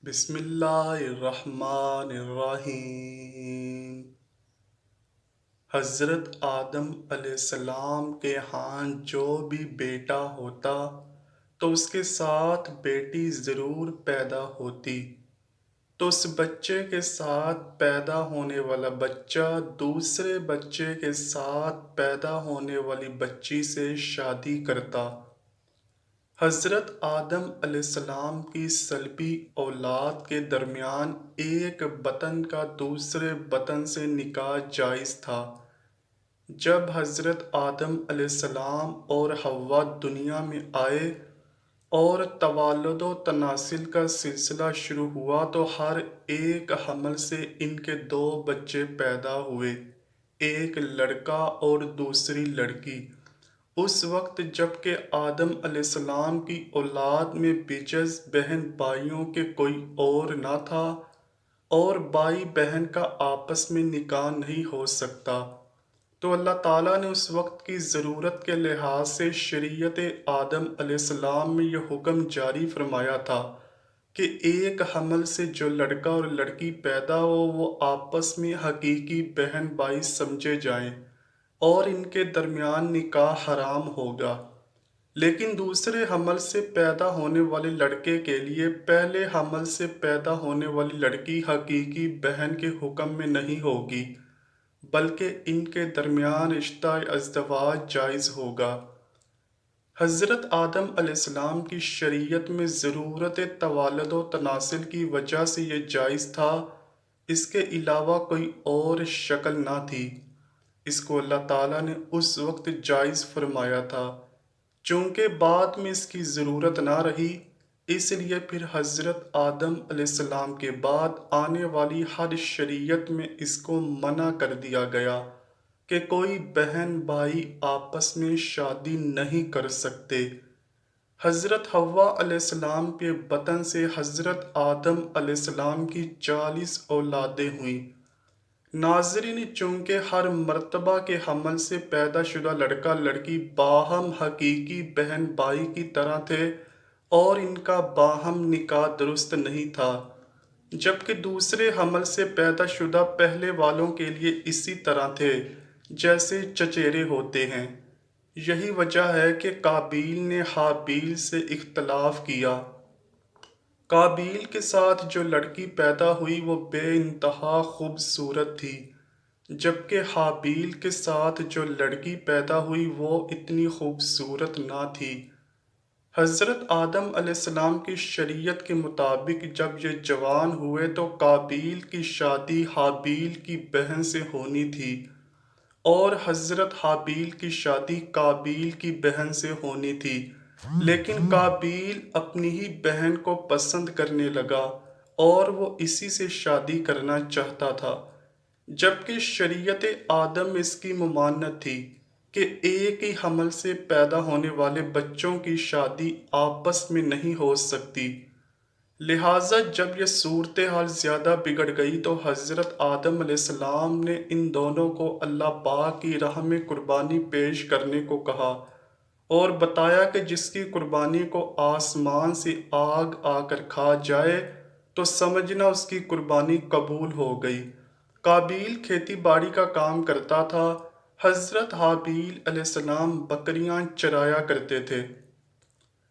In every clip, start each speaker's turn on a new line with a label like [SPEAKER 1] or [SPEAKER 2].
[SPEAKER 1] بسم اللہ الرحمن الرحیم۔ حضرت آدم علیہ السلام کے ہاں جو بھی بیٹا ہوتا تو اس کے ساتھ بیٹی ضرور پیدا ہوتی، تو اس بچے کے ساتھ پیدا ہونے والا بچہ دوسرے بچے کے ساتھ پیدا ہونے والی بچی سے شادی کرتا۔ حضرت آدم علیہ السلام کی سلبی اولاد کے درمیان ایک بطن کا دوسرے بطن سے نکاح جائز تھا۔ جب حضرت آدم علیہ السلام اور حوا دنیا میں آئے اور توالد و تناسل کا سلسلہ شروع ہوا تو ہر ایک حمل سے ان کے دو بچے پیدا ہوئے، ایک لڑکا اور دوسری لڑکی۔ اس وقت جب کہ آدم علیہ السلام کی اولاد میں بجز بہن بھائیوں کے کوئی اور نہ تھا اور بھائی بہن کا آپس میں نکاح نہیں ہو سکتا، تو اللہ تعالیٰ نے اس وقت کی ضرورت کے لحاظ سے شریعت آدم علیہ السلام میں یہ حکم جاری فرمایا تھا کہ ایک حمل سے جو لڑکا اور لڑکی پیدا ہو وہ آپس میں حقیقی بہن بھائی سمجھے جائیں اور ان کے درمیان نکاح حرام ہوگا۔ لیکن دوسرے حمل سے پیدا ہونے والے لڑکے کے لیے پہلے حمل سے پیدا ہونے والی لڑکی حقیقی بہن کے حکم میں نہیں ہوگی، بلکہ ان کے درمیان رشتہ ازدواج جائز ہوگا۔ حضرت آدم علیہ السلام کی شریعت میں ضرورت توالد و تناسل کی وجہ سے یہ جائز تھا، اس کے علاوہ کوئی اور شکل نہ تھی۔ اس کو اللہ تعالیٰ نے اس وقت جائز فرمایا تھا، چونکہ بعد میں اس کی ضرورت نہ رہی، اس لیے پھر حضرت آدم علیہ السلام کے بعد آنے والی ہر شریعت میں اس کو منع کر دیا گیا کہ کوئی بہن بھائی آپس میں شادی نہیں کر سکتے۔ حضرت حوا علیہ السلام کے بطن سے حضرت آدم علیہ السلام کی 40 اولادیں ہوئیں۔ ناظرین، چونکہ ہر مرتبہ کے حمل سے پیدا شدہ لڑکا لڑکی باہم حقیقی بہن بھائی کی طرح تھے اور ان کا باہم نکاح درست نہیں تھا، جبکہ دوسرے حمل سے پیدا شدہ پہلے والوں کے لیے اسی طرح تھے جیسے چچیرے ہوتے ہیں۔ یہی وجہ ہے کہ قابیل نے حابیل سے اختلاف کیا۔ قابیل کے ساتھ جو لڑکی پیدا ہوئی وہ بے انتہا خوبصورت تھی، جبکہ حابیل کے ساتھ جو لڑکی پیدا ہوئی وہ اتنی خوبصورت نہ تھی۔ حضرت آدم علیہ السلام کی شریعت کے مطابق جب یہ جوان ہوئے تو قابیل کی شادی حابیل کی بہن سے ہونی تھی اور حضرت حابیل کی شادی قابیل کی بہن سے ہونی تھی، لیکن قابیل اپنی ہی بہن کو پسند کرنے لگا اور وہ اسی سے شادی کرنا چاہتا تھا، جبکہ شریعت آدم اس کی ممانعت تھی کہ ایک ہی حمل سے پیدا ہونے والے بچوں کی شادی آپس میں نہیں ہو سکتی۔ لہٰذا جب یہ صورتحال زیادہ بگڑ گئی تو حضرت آدم علیہ السلام نے ان دونوں کو اللہ پاک کی راہ میں قربانی پیش کرنے کو کہا اور بتایا کہ جس کی قربانی کو آسمان سے آگ آ کر کھا جائے تو سمجھنا اس کی قربانی قبول ہو گئی۔ قابیل کھیتی باڑی کا کام کرتا تھا، حضرت حابیل علیہ السلام بکریاں چرایا کرتے تھے۔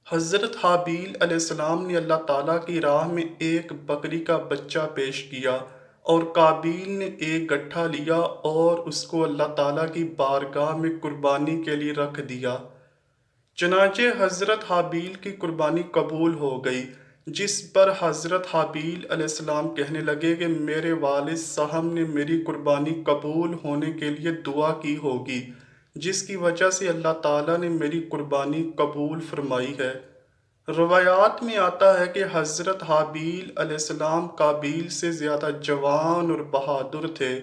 [SPEAKER 1] حضرت حابیل علیہ السلام نے اللہ تعالیٰ کی راہ میں ایک بکری کا بچہ پیش کیا اور قابیل نے ایک گٹھا لیا اور اس کو اللہ تعالیٰ کی بارگاہ میں قربانی کے لیے رکھ دیا۔ چنانچہ حضرت حابیل کی قربانی قبول ہو گئی، جس پر حضرت حابیل علیہ السلام کہنے لگے کہ میرے والد صاحب نے میری قربانی قبول ہونے کے لیے دعا کی ہوگی، جس کی وجہ سے اللہ تعالیٰ نے میری قربانی قبول فرمائی ہے۔ روایات میں آتا ہے کہ حضرت حابیل علیہ السلام قابیل سے زیادہ جوان اور بہادر تھے۔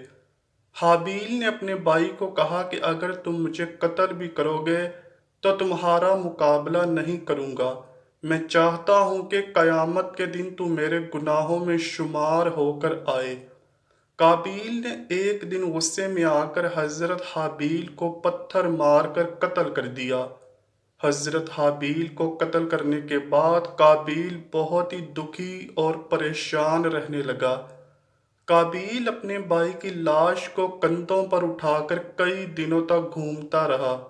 [SPEAKER 1] حابیل نے اپنے بھائی کو کہا کہ اگر تم مجھے قتل بھی کرو گے تو تمہارا مقابلہ نہیں کروں گا، میں چاہتا ہوں کہ قیامت کے دن تو میرے گناہوں میں شمار ہو کر آئے۔ قابیل نے ایک دن غصے میں آ کر حضرت حابیل کو پتھر مار کر قتل کر دیا۔ حضرت حابیل کو قتل کرنے کے بعد قابیل بہت ہی دکھی اور پریشان رہنے لگا۔ قابیل اپنے بھائی کی لاش کو کندھوں پر اٹھا کر کئی دنوں تک گھومتا رہا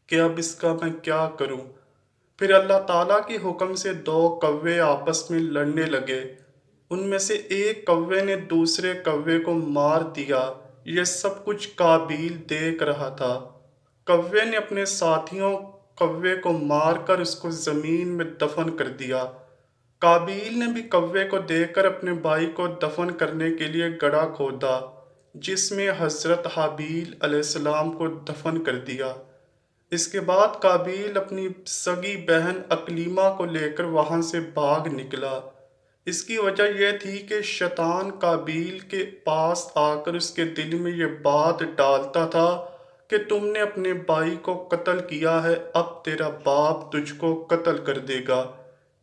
[SPEAKER 1] کہ اب اس کا میں کیا کروں۔ پھر اللہ تعالیٰ کے حکم سے دو کوے آپس میں لڑنے لگے۔ ان میں سے ایک کوے نے دوسرے کوے کو مار دیا۔ یہ سب کچھ قابیل دیکھ رہا تھا۔ کوے نے اپنے ساتھیوں کوے کو مار کر اس کو زمین میں دفن کر دیا۔ قابیل نے بھی کوے کو دیکھ کر اپنے بھائی کو دفن کرنے کے لیے گڑھا کھودا، جس میں حضرت حابیل علیہ السلام کو دفن کر دیا۔ اس کے بعد قابیل اپنی سگی بہن اکلیمہ کو لے کر وہاں سے بھاگ نکلا۔ اس کی وجہ یہ تھی کہ شیطان قابیل کے پاس آ کر اس کے دل میں یہ بات ڈالتا تھا کہ تم نے اپنے بھائی کو قتل کیا ہے، اب تیرا باپ تجھ کو قتل کر دے گا۔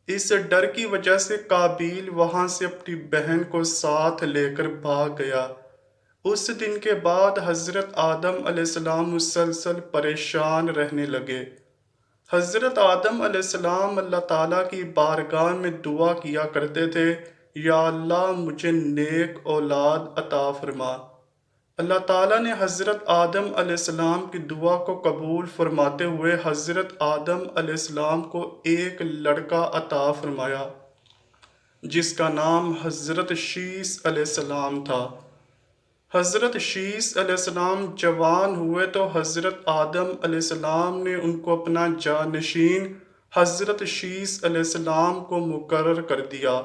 [SPEAKER 1] اس ڈر کی وجہ سے قابیل وہاں سے اپنی بہن کو ساتھ لے کر بھاگ گیا۔ اس دن کے بعد حضرت آدم علیہ السلام مسلسل پریشان رہنے لگے۔ حضرت آدم علیہ السلام اللہ تعالیٰ کی بارگاہ میں دعا کیا کرتے تھے، یا اللہ مجھے نیک اولاد عطا فرما۔ اللہ تعالیٰ نے حضرت آدم علیہ السلام کی دعا کو قبول فرماتے ہوئے حضرت آدم علیہ السلام کو ایک لڑکا عطا فرمایا، جس کا نام حضرت شیث علیہ السلام تھا۔ حضرت شیث علیہ السلام جوان ہوئے تو حضرت آدم علیہ السلام نے ان کو اپنا جانشین حضرت شیث علیہ السلام کو مقرر کر دیا۔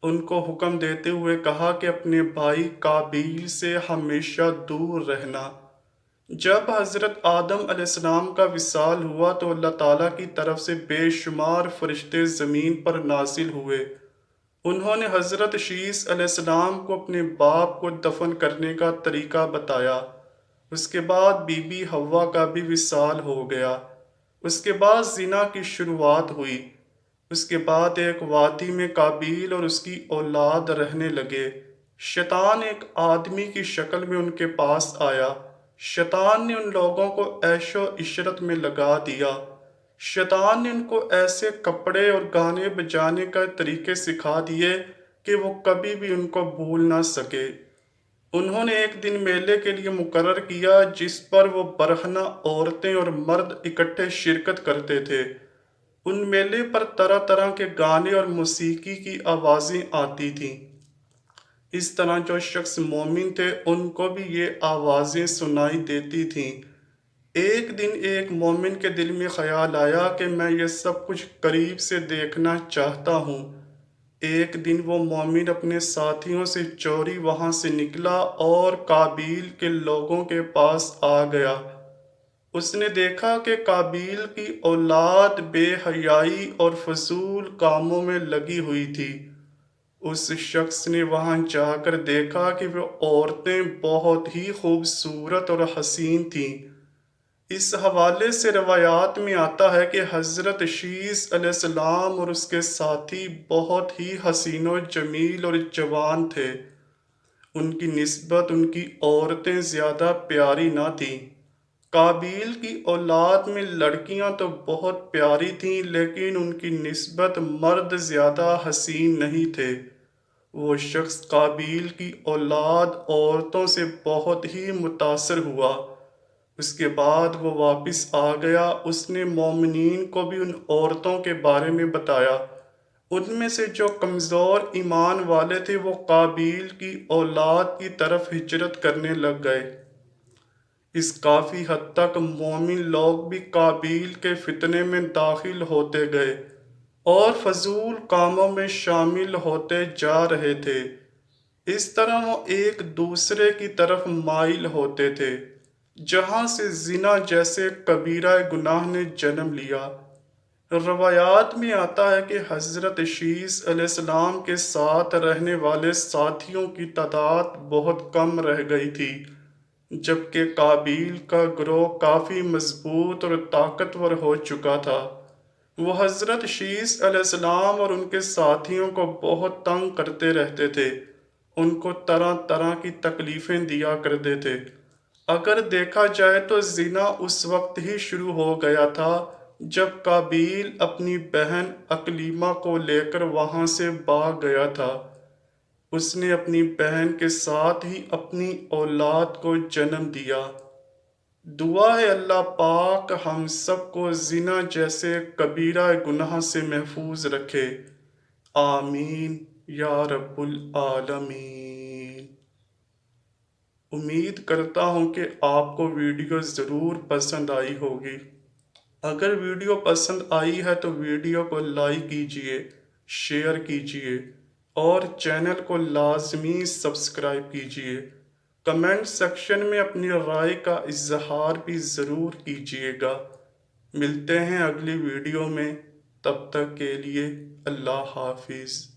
[SPEAKER 1] ان کو حکم دیتے ہوئے کہا کہ اپنے بھائی قابیل سے ہمیشہ دور رہنا۔ جب حضرت آدم علیہ السلام کا وصال ہوا تو اللہ تعالیٰ کی طرف سے بے شمار فرشتے زمین پر نازل ہوئے۔ انہوں نے حضرت شیث علیہ السلام کو اپنے باپ کو دفن کرنے کا طریقہ بتایا۔ اس کے بعد بی بی حوا کا بھی وصال ہو گیا۔ اس کے بعد زنا کی شروعات ہوئی۔ اس کے بعد ایک وادی میں قابیل اور اس کی اولاد رہنے لگے۔ شیطان ایک آدمی کی شکل میں ان کے پاس آیا۔ شیطان نے ان لوگوں کو عیش و عشرت میں لگا دیا۔ شیطان نے ان کو ایسے کپڑے اور گانے بجانے کا طریقے سکھا دیے کہ وہ کبھی بھی ان کو بھول نہ سکے۔ انہوں نے ایک دن میلے کے لیے مقرر کیا جس پر وہ برہنہ عورتیں اور مرد اکٹھے شرکت کرتے تھے۔ ان میلے پر طرح طرح کے گانے اور موسیقی کی آوازیں آتی تھیں۔ اس طرح جو شخص مومن تھے ان کو بھی یہ آوازیں سنائی دیتی تھیں۔ ایک دن ایک مومن کے دل میں خیال آیا کہ میں یہ سب کچھ قریب سے دیکھنا چاہتا ہوں۔ ایک دن وہ مومن اپنے ساتھیوں سے چوری وہاں سے نکلا اور قابیل کے لوگوں کے پاس آ گیا۔ اس نے دیکھا کہ قابیل کی اولاد بے حیائی اور فضول کاموں میں لگی ہوئی تھی۔ اس شخص نے وہاں جا کر دیکھا کہ وہ عورتیں بہت ہی خوبصورت اور حسین تھیں۔ اس حوالے سے روایات میں آتا ہے کہ حضرت شیث علیہ السلام اور اس کے ساتھی بہت ہی حسین و جمیل اور جوان تھے۔ ان کی نسبت ان کی عورتیں زیادہ پیاری نہ تھیں۔ قابیل کی اولاد میں لڑکیاں تو بہت پیاری تھیں لیکن ان کی نسبت مرد زیادہ حسین نہیں تھے۔ وہ شخص قابیل کی اولاد عورتوں سے بہت ہی متاثر ہوا۔ اس کے بعد وہ واپس آ گیا۔ اس نے مومنین کو بھی ان عورتوں کے بارے میں بتایا۔ ان میں سے جو کمزور ایمان والے تھے وہ قابیل کی اولاد کی طرف ہجرت کرنے لگ گئے۔ اس کافی حد تک مومن لوگ بھی قابیل کے فتنے میں داخل ہوتے گئے اور فضول کاموں میں شامل ہوتے جا رہے تھے۔ اس طرح وہ ایک دوسرے کی طرف مائل ہوتے تھے، جہاں سے زنا جیسے کبیرہ گناہ نے جنم لیا۔ روایات میں آتا ہے کہ حضرت شیث علیہ السلام کے ساتھ رہنے والے ساتھیوں کی تعداد بہت کم رہ گئی تھی، جبکہ قابیل کا گروہ کافی مضبوط اور طاقتور ہو چکا تھا۔ وہ حضرت شیث علیہ السلام اور ان کے ساتھیوں کو بہت تنگ کرتے رہتے تھے، ان کو طرح طرح کی تکلیفیں دیا کرتے تھے۔ اگر دیکھا جائے تو زنا اس وقت ہی شروع ہو گیا تھا جب قابیل اپنی بہن اکلیمہ کو لے کر وہاں سے بھاگ گیا تھا، اس نے اپنی بہن کے ساتھ ہی اپنی اولاد کو جنم دیا۔ دعا ہے اللہ پاک ہم سب کو زنا جیسے کبیرہ گناہ سے محفوظ رکھے۔ آمین یا رب العالمین۔ امید کرتا ہوں کہ آپ کو ویڈیو ضرور پسند آئی ہوگی۔ اگر ویڈیو پسند آئی ہے تو ویڈیو کو لائک کیجئے، شیئر کیجئے اور چینل کو لازمی سبسکرائب کیجئے۔ کمنٹ سیکشن میں اپنی رائے کا اظہار بھی ضرور کیجئے گا۔ ملتے ہیں اگلی ویڈیو میں، تب تک کے لیے اللہ حافظ۔